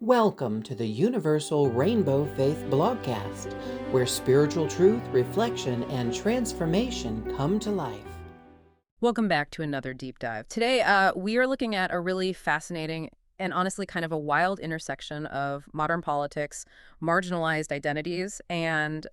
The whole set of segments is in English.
Welcome to the Universal Rainbow Faith Blogcast, where spiritual truth, reflection, and transformation come to life. Welcome back to another deep dive. Today, we are looking at a really fascinating and honestly kind of a wild intersection of modern politics, marginalized identities, and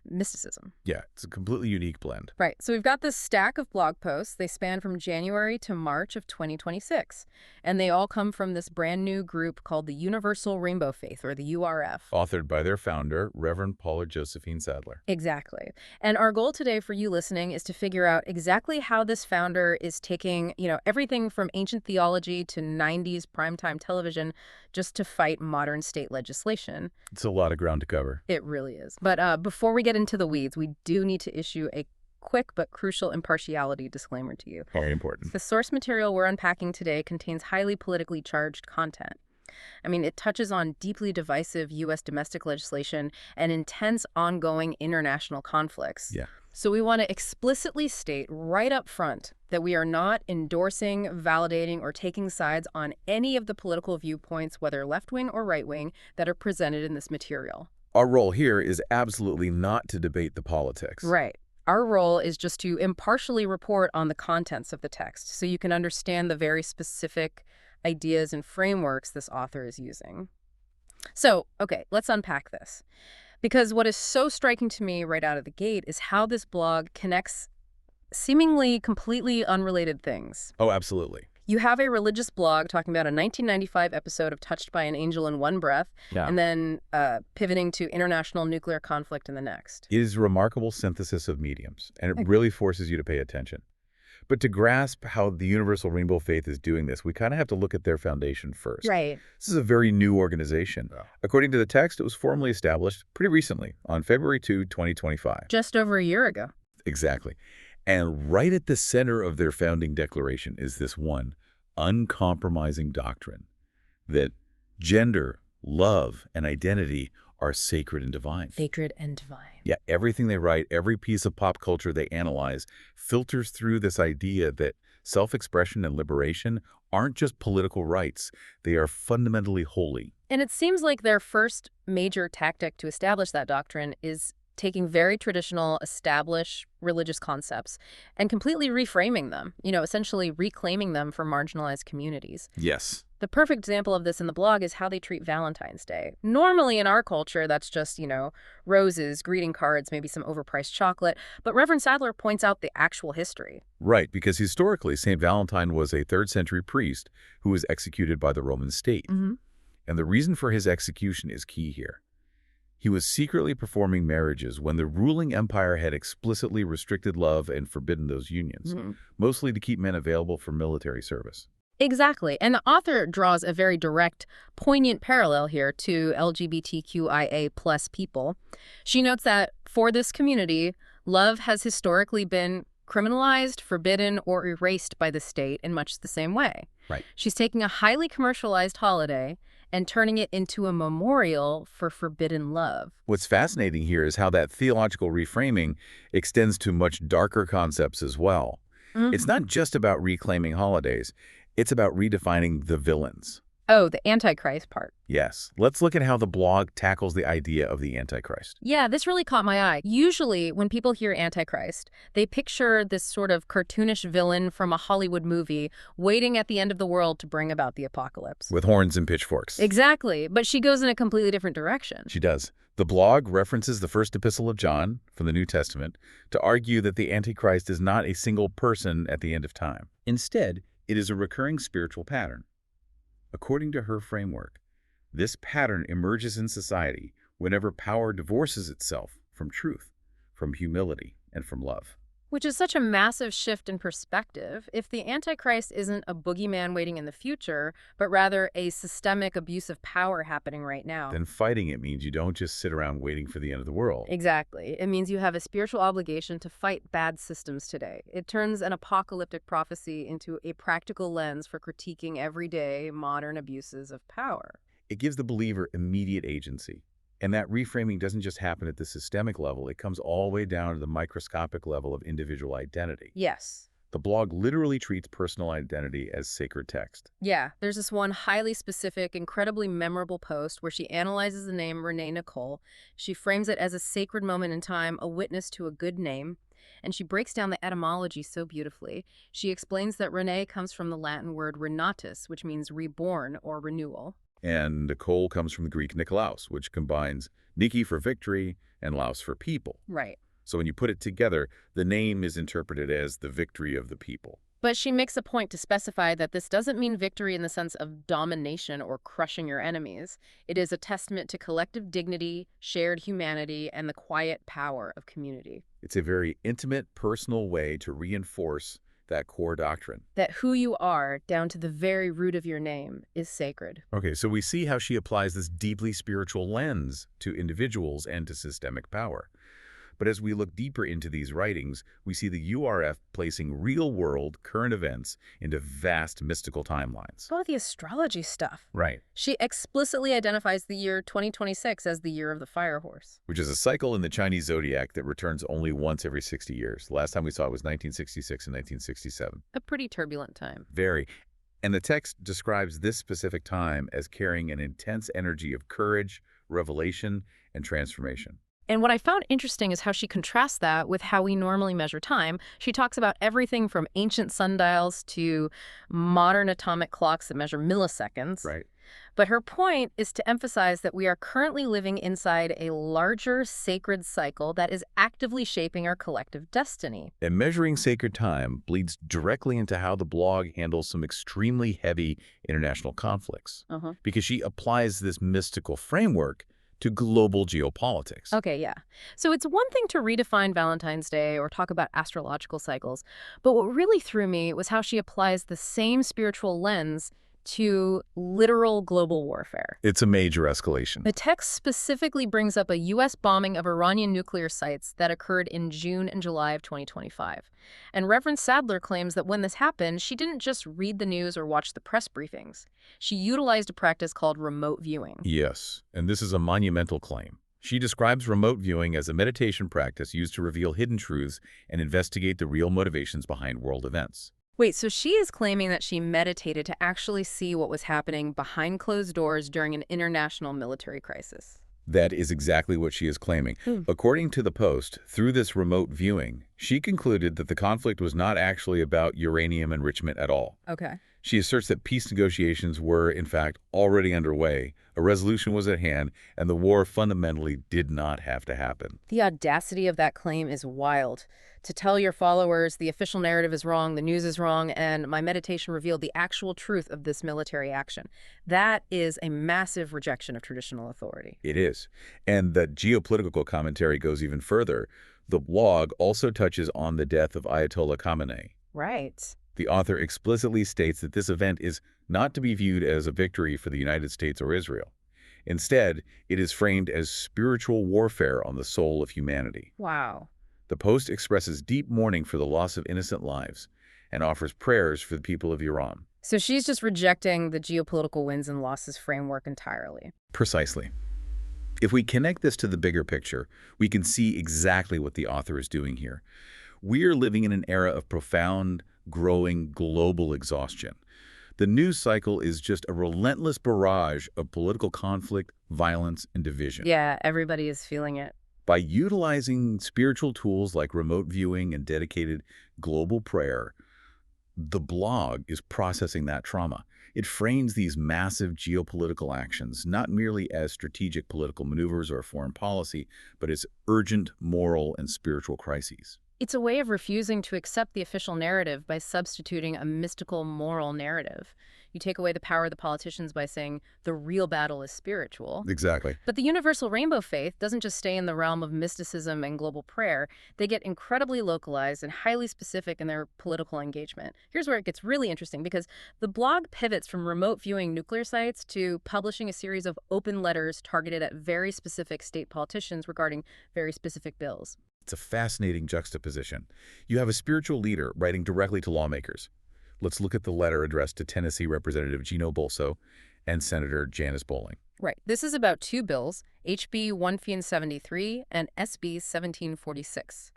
mysticism. Yeah, it's a completely unique blend. Right. So we've got this stack of blog posts. They span from January to March of 2026. And they all come from this brand new group called the Universal Rainbow Faith, or the URF. Authored by their founder, Reverend Paula Josephine Sadler. Exactly. And our goal today for you listening is to figure out exactly how this founder is taking, everything from ancient theology to 90s primetime television just to fight modern state legislation. It's a lot of ground to cover. It really is. But before we get into the weeds, we do need to issue a quick but crucial impartiality disclaimer to you. Very important. The source material we're unpacking today contains highly politically charged content. I mean, it touches on deeply divisive U.S. domestic legislation and intense ongoing international conflicts. Yeah. So we want to explicitly state right up front that we are not endorsing, validating, or taking sides on any of the political viewpoints, whether left-wing or right-wing, that are presented in this material. Our role here is absolutely not to debate the politics. Right. Our role is just to impartially report on the contents of the text so you can understand the very specific ideas and frameworks this author is using. So, okay, let's unpack this. Because what is so striking to me right out of the gate is how this blog connects seemingly completely unrelated things. Oh, absolutely. You have a religious blog talking about a 1995 episode of Touched by an Angel in one breath, and then pivoting to international nuclear conflict in the next. It is a remarkable synthesis of mediums, and it really forces you to pay attention. But to grasp how the Universal Rainbow Faith is doing this, we kind of have to look at their foundation first. Right. This is a very new organization. Yeah. According to the text, it was formally established pretty recently, on February 2, 2025. Just over a year ago. Exactly. And right at the center of their founding declaration is this one uncompromising doctrine that gender, love, and identity are sacred and divine. Sacred and divine. Yeah, everything they write, every piece of pop culture they analyze filters through this idea that self-expression and liberation aren't just political rights. They are fundamentally holy. And it seems like their first major tactic to establish that doctrine is taking very traditional, established religious concepts and completely reframing them, essentially reclaiming them for marginalized communities. Yes. The perfect example of this in the blog is how they treat Valentine's Day. Normally in our culture, that's just, roses, greeting cards, maybe some overpriced chocolate. But Reverend Sadler points out the actual history. Right, because historically, St. Valentine was a 3rd century priest who was executed by the Roman state. Mm-hmm. And the reason for his execution is key here. He was secretly performing marriages when the ruling empire had explicitly restricted love and forbidden those unions, mostly to keep men available for military service. Exactly. And the author draws a very direct, poignant parallel here to LGBTQIA plus people. She notes that for this community, love has historically been criminalized, forbidden, or erased by the state in much the same way. Right. She's taking a highly commercialized holiday and turning it into a memorial for forbidden love. What's fascinating here is how that theological reframing extends to much darker concepts as well. Mm-hmm. It's not just about reclaiming holidays. It's about redefining the villains. Oh, the Antichrist part. Yes. Let's look at how the blog tackles the idea of the Antichrist. Yeah, this really caught my eye. Usually, when people hear Antichrist, they picture this sort of cartoonish villain from a Hollywood movie waiting at the end of the world to bring about the apocalypse. With horns and pitchforks. Exactly. But she goes in a completely different direction. She does. The blog references the first epistle of John from the New Testament to argue that the Antichrist is not a single person at the end of time. Instead, it is a recurring spiritual pattern. According to her framework, this pattern emerges in society whenever power divorces itself from truth, from humility, and from love. Which is such a massive shift in perspective. If the Antichrist isn't a boogeyman waiting in the future, but rather a systemic abuse of power happening right now. Then fighting it means you don't just sit around waiting for the end of the world. Exactly. It means you have a spiritual obligation to fight bad systems today. It turns an apocalyptic prophecy into a practical lens for critiquing everyday modern abuses of power. It gives the believer immediate agency. And that reframing doesn't just happen at the systemic level. It comes all the way down to the microscopic level of individual identity. Yes. The blog literally treats personal identity as sacred text. Yeah, there's this one highly specific, incredibly memorable post where she analyzes the name Renee Nicole. She frames it as a sacred moment in time, a witness to a good name. And she breaks down the etymology so beautifully. She explains that Renee comes from the Latin word renatus, which means reborn or renewal. And Nicole comes from the Greek Nikolaos, which combines Nike for victory and Laos for people. Right. So when you put it together, the name is interpreted as the victory of the people. But she makes a point to specify that this doesn't mean victory in the sense of domination or crushing your enemies. It is a testament to collective dignity, shared humanity, and the quiet power of community. It's a very intimate, personal way to reinforce that core doctrine. That who you are, down to the very root of your name, is sacred. Okay, so we see how she applies this deeply spiritual lens to individuals and to systemic power. But as we look deeper into these writings, we see the URF placing real-world current events into vast mystical timelines. All the astrology stuff. Right. She explicitly identifies the year 2026 as the year of the fire horse. Which is a cycle in the Chinese zodiac that returns only once every 60 years. The last time we saw it was 1966 and 1967. A pretty turbulent time. Very. And the text describes this specific time as carrying an intense energy of courage, revelation, and transformation. And what I found interesting is how she contrasts that with how we normally measure time. She talks about everything from ancient sundials to modern atomic clocks that measure milliseconds. Right. But her point is to emphasize that we are currently living inside a larger sacred cycle that is actively shaping our collective destiny. And measuring sacred time bleeds directly into how the blog handles some extremely heavy international conflicts. Because she applies this mystical framework to global geopolitics. Okay, yeah. So it's one thing to redefine Valentine's Day or talk about astrological cycles, but what really threw me was how she applies the same spiritual lens to literal global warfare. It's a major escalation. The text specifically brings up a U.S. bombing of Iranian nuclear sites that occurred in June and July of 2025. And Reverend Sadler claims that when this happened, she didn't just read the news or watch the press briefings. She utilized a practice called remote viewing. Yes, and this is a monumental claim. She describes remote viewing as a meditation practice used to reveal hidden truths and investigate the real motivations behind world events. Wait, so she is claiming that she meditated to actually see what was happening behind closed doors during an international military crisis. That is exactly what she is claiming. According to the Post, through this remote viewing, she concluded that the conflict was not actually about uranium enrichment at all. Okay. She asserts that peace negotiations were, in fact, already underway, a resolution was at hand, and the war fundamentally did not have to happen. The audacity of that claim is wild. To tell your followers the official narrative is wrong, the news is wrong, and my meditation revealed the actual truth of this military action. That is a massive rejection of traditional authority. It is. And the geopolitical commentary goes even further. The blog also touches on the death of Ayatollah Khamenei. Right. The author explicitly states that this event is not to be viewed as a victory for the United States or Israel. Instead, it is framed as spiritual warfare on the soul of humanity. Wow. The Post expresses deep mourning for the loss of innocent lives and offers prayers for the people of Iran. So she's just rejecting the geopolitical wins and losses framework entirely. Precisely. If we connect this to the bigger picture, we can see exactly what the author is doing here. We're living in an era of profound, growing global exhaustion. The news cycle is just a relentless barrage of political conflict, violence, and division. Yeah, everybody is feeling it. By utilizing spiritual tools like remote viewing and dedicated global prayer, the blog is processing that trauma. It frames these massive geopolitical actions not merely as strategic political maneuvers or foreign policy, but as urgent moral and spiritual crises. It's a way of refusing to accept the official narrative by substituting a mystical moral narrative. You take away the power of the politicians by saying the real battle is spiritual. Exactly. But the Universal Rainbow Faith doesn't just stay in the realm of mysticism and global prayer. They get incredibly localized and highly specific in their political engagement. Here's where it gets really interesting, because the blog pivots from remote viewing nuclear sites to publishing a series of open letters targeted at very specific state politicians regarding very specific bills. It's a fascinating juxtaposition. You have a spiritual leader writing directly to lawmakers. Let's look at the letter addressed to Tennessee Representative Gino Bolso and Senator Janice Bowling. Right. This is about two bills, HB 1573 and SB 1746.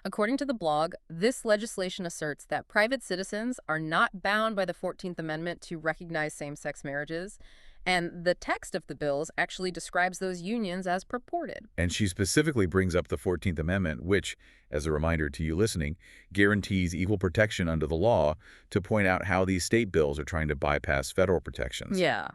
According to the blog, this legislation asserts that private citizens are not bound by the 14th Amendment to recognize same-sex marriages, and the text of the bills actually describes those unions as purported. And she specifically brings up the 14th Amendment, which, as a reminder to you listening, guarantees equal protection under the law, to point out how these state bills are trying to bypass federal protections. Yeah.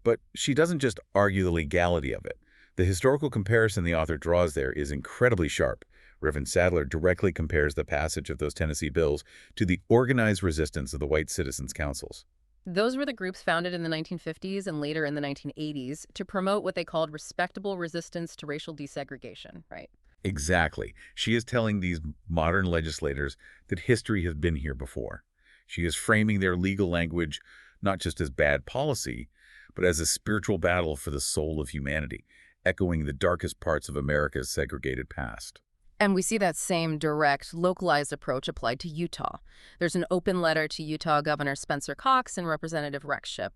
But she doesn't just argue the legality of it. The historical comparison the author draws there is incredibly sharp. Reverend Sadler directly compares the passage of those Tennessee bills to the organized resistance of the white citizens' councils. Those were the groups founded in the 1950s and later in the 1980s to promote what they called respectable resistance to racial desegregation, right? Exactly. She is telling these modern legislators that history has been here before. She is framing their legal language not just as bad policy, but as a spiritual battle for the soul of humanity, echoing the darkest parts of America's segregated past. And we see that same direct, localized approach applied to Utah. There's an open letter to Utah Governor Spencer Cox and Representative Rex Shipp.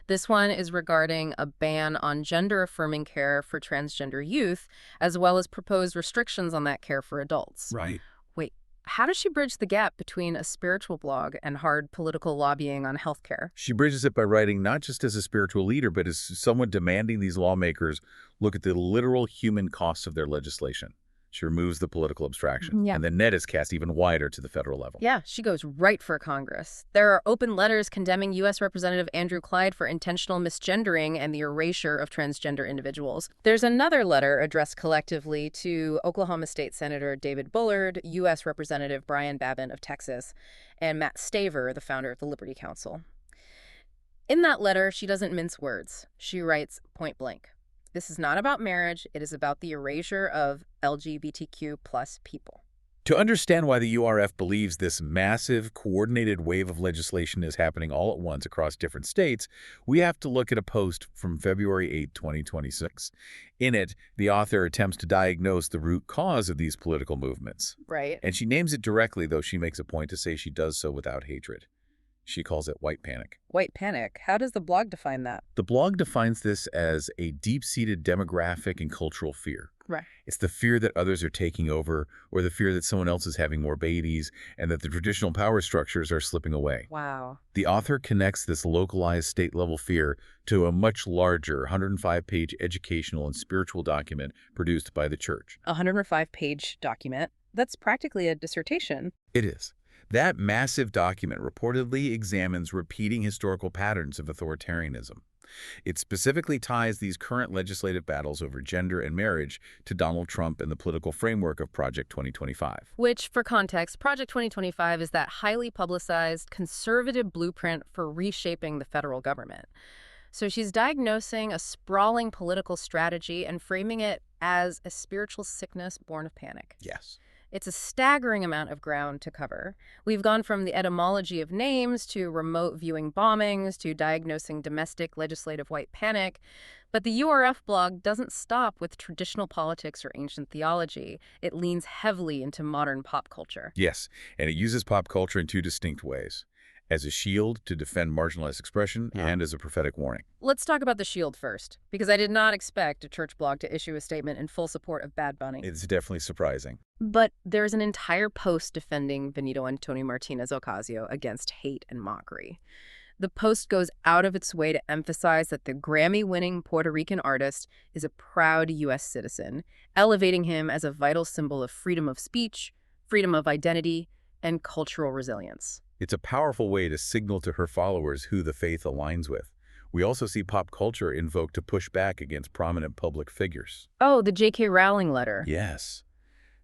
This one is regarding a ban on gender-affirming care for transgender youth, as well as proposed restrictions on that care for adults. Right. Wait, how does she bridge the gap between a spiritual blog and hard political lobbying on healthcare? She bridges it by writing not just as a spiritual leader, but as someone demanding these lawmakers look at the literal human costs of their legislation. She removes the political abstraction, and the net is cast even wider to the federal level. Yeah, she goes right for Congress. There are open letters condemning U.S. Representative Andrew Clyde for intentional misgendering and the erasure of transgender individuals. There's another letter addressed collectively to Oklahoma State Senator David Bullard, U.S. Representative Brian Babin of Texas, and Matt Staver, the founder of the Liberty Council. In that letter, she doesn't mince words. She writes point blank, "This is not about marriage. It is about the erasure of LGBTQ plus people." To understand why the URF believes this massive, coordinated wave of legislation is happening all at once across different states, we have to look at a post from February 8, 2026. In it, the author attempts to diagnose the root cause of these political movements. Right. And she names it directly, though she makes a point to say she does so without hatred. She calls it white panic. White panic. How does the blog define that? The blog defines this as a deep-seated demographic and cultural fear. Right. It's the fear that others are taking over, or the fear that someone else is having more babies, and that the traditional power structures are slipping away. Wow. The author connects this localized state-level fear to a much larger 105-page educational and spiritual document produced by the church. A 105-page document? That's practically a dissertation. It is. That massive document reportedly examines repeating historical patterns of authoritarianism. It specifically ties these current legislative battles over gender and marriage to Donald Trump and the political framework of Project 2025. Which, for context, Project 2025 is that highly publicized conservative blueprint for reshaping the federal government. So she's diagnosing a sprawling political strategy and framing it as a spiritual sickness born of panic. Yes. It's a staggering amount of ground to cover. We've gone from the etymology of names to remote viewing bombings to diagnosing domestic legislative white panic. But the URF blog doesn't stop with traditional politics or ancient theology. It leans heavily into modern pop culture. Yes, and it uses pop culture in two distinct ways. As a shield to defend marginalized expression and as a prophetic warning. Let's talk about the shield first, because I did not expect a church blog to issue a statement in full support of Bad Bunny. It's definitely surprising. But there's an entire post defending Benito Antonio Martinez Ocasio against hate and mockery. The post goes out of its way to emphasize that the Grammy-winning Puerto Rican artist is a proud U.S. citizen, elevating him as a vital symbol of freedom of speech, freedom of identity, and cultural resilience. It's a powerful way to signal to her followers who the faith aligns with. We also see pop culture invoked to push back against prominent public figures. Oh, the J.K. Rowling letter. Yes.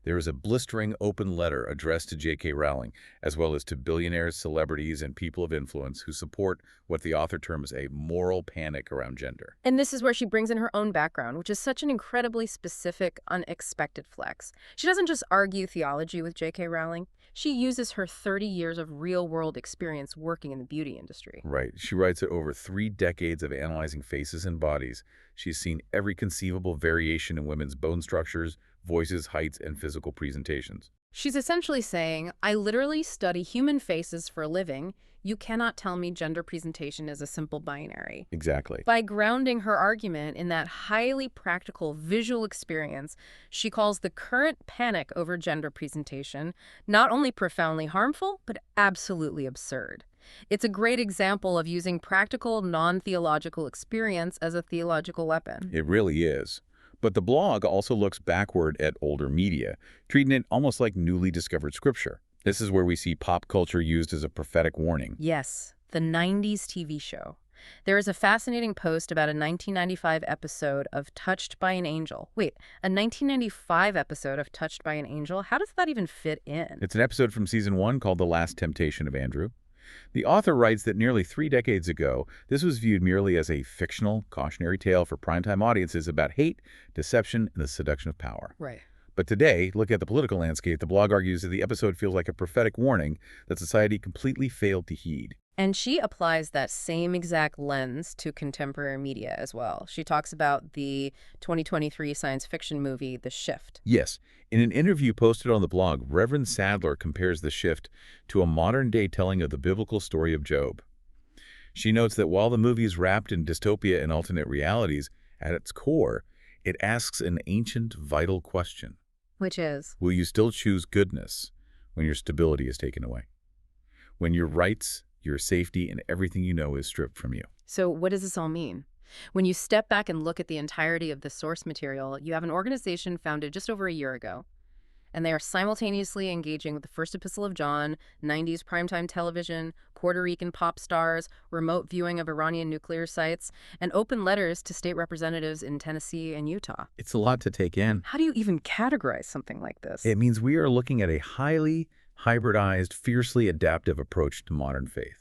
There is a blistering open letter addressed to J.K. Rowling, as well as to billionaires, celebrities, and people of influence who support what the author terms a moral panic around gender. And this is where she brings in her own background, which is such an incredibly specific, unexpected flex. She doesn't just argue theology with J.K. Rowling. She uses her 30 years of real-world experience working in the beauty industry. Right. She writes that over 3 decades of analyzing faces and bodies, she's seen every conceivable variation in women's bone structures, voices, heights, and physical presentations. She's essentially saying, I literally study human faces for a living. You cannot tell me gender presentation is a simple binary. Exactly. By grounding her argument in that highly practical visual experience, she calls the current panic over gender presentation not only profoundly harmful, but absolutely absurd. It's a great example of using practical, non-theological experience as a theological weapon. It really is. But the blog also looks backward at older media, treating it almost like newly discovered scripture. This is where we see pop culture used as a prophetic warning. Yes, the 90s TV show. There is a fascinating post about a 1995 episode of Touched by an Angel. Wait, a 1995 episode of Touched by an Angel? How does that even fit in? It's an episode from season 1 called The Last Temptation of Andrew. The author writes that nearly 3 decades ago, this was viewed merely as a fictional, cautionary tale for primetime audiences about hate, deception, and the seduction of power. Right. But today, looking at the political landscape, the blog argues that the episode feels like a prophetic warning that society completely failed to heed. And she applies that same exact lens to contemporary media as well. She talks about the 2023 science fiction movie, The Shift. Yes, in an interview posted on the blog, Reverend Sadler compares The Shift to a modern-day telling of the biblical story of Job. She notes that while the movie is wrapped in dystopia and alternate realities, at its core, it asks an ancient, vital question. Which is? Will you still choose goodness when your stability is taken away? When your rights, your safety, and everything you know is stripped from you? So what does this all mean? When you step back and look at the entirety of the source material, you have an organization founded just over a year ago, and they are simultaneously engaging with the First Epistle of John, 90s primetime television, Puerto Rican pop stars, remote viewing of Iranian nuclear sites, and open letters to state representatives in Tennessee and Utah. It's a lot to take in. How do you even categorize something like this? It means we are looking at a highly hybridized, fiercely adaptive approach to modern faith.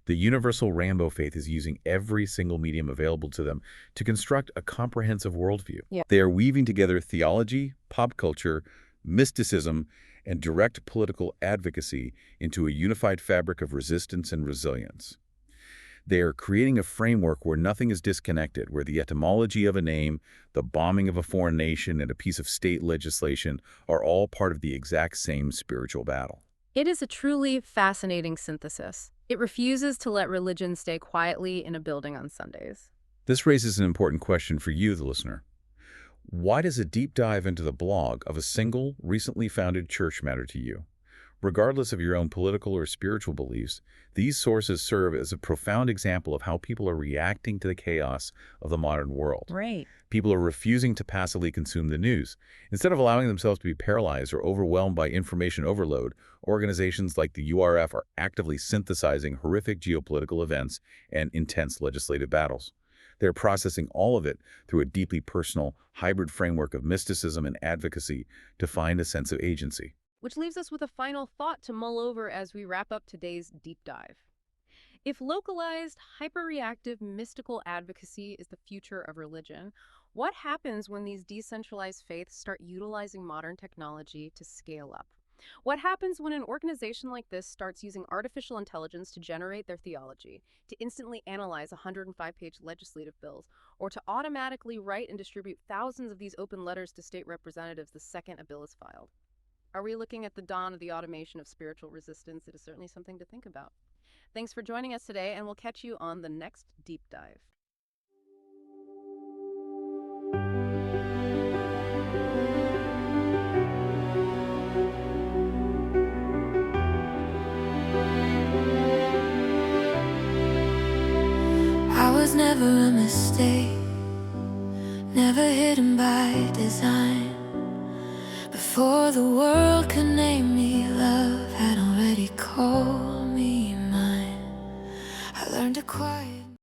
The Universal Rainbow Faith is using every single medium available to them to construct a comprehensive worldview. Yeah. They are weaving together theology, pop culture, mysticism, and direct political advocacy into a unified fabric of resistance and resilience. They are creating a framework where nothing is disconnected, where the etymology of a name, the bombing of a foreign nation, and a piece of state legislation are all part of the exact same spiritual battle. It is a truly fascinating synthesis. It refuses to let religion stay quietly in a building on Sundays. This raises an important question for you, the listener. Why does a deep dive into the blog of a single, recently founded church matter to you? Regardless of your own political or spiritual beliefs, these sources serve as a profound example of how people are reacting to the chaos of the modern world. Right. People are refusing to passively consume the news. Instead of allowing themselves to be paralyzed or overwhelmed by information overload, organizations like the URF are actively synthesizing horrific geopolitical events and intense legislative battles. They're processing all of it through a deeply personal, hybrid framework of mysticism and advocacy to find a sense of agency. Which leaves us with a final thought to mull over as we wrap up today's deep dive. If localized, hyperreactive, mystical advocacy is the future of religion, what happens when these decentralized faiths start utilizing modern technology to scale up? What happens when an organization like this starts using artificial intelligence to generate their theology, to instantly analyze 105-page legislative bills, or to automatically write and distribute thousands of these open letters to state representatives the second a bill is filed? Are we looking at the dawn of the automation of spiritual resistance? It is certainly something to think about. Thanks for joining us today, and we'll catch you on the next deep dive. I was never a mistake, never hidden by design. Before the world could name me, love had already called me mine. I learned to quiet